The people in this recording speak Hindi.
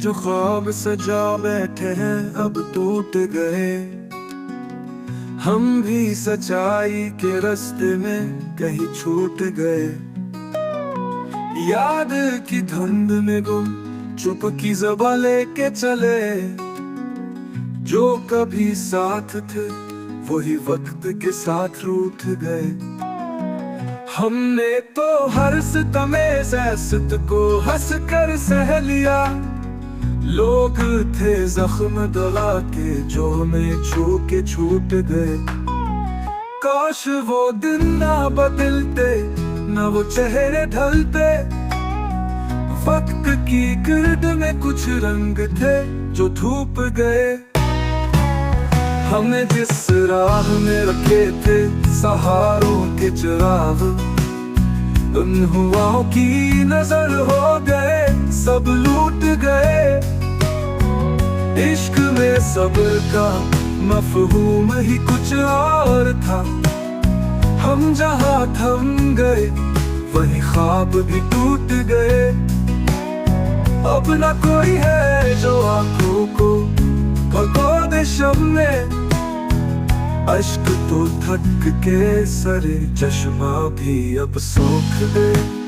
जो ख्वाब सजा बैठे हैं अब टूट गए। हम भी सच्चाई के रास्ते में कहीं छूट गए। याद की धुंध में गुम चुप की ज़बां लेके चले। जो कभी साथ थे वही वक्त के साथ रूठ गए। हमने तो हर सितमे सित को हंस कर सह लिया। लोग थे जख्म दगा के जो हमें छू के छूट गए। काश वो दिन ना बदलते ना वो चेहरे ढलते। वक्त की गिर्द में कुछ रंग थे जो धूप गए। हमें जिस राह में रखे थे सहारों के चिराग, उन हुआओं की नजर हो गए, सब लूट गए। इश्क में सब्र का मफहूम ही कुछ और था। हम जहाँ थम गए वही ख्वाब भी टूट गए। अब न कोई है जो आंखों को भगो दे शब में। अश्क तो थक के सरे चश्मा भी अब सूख गए।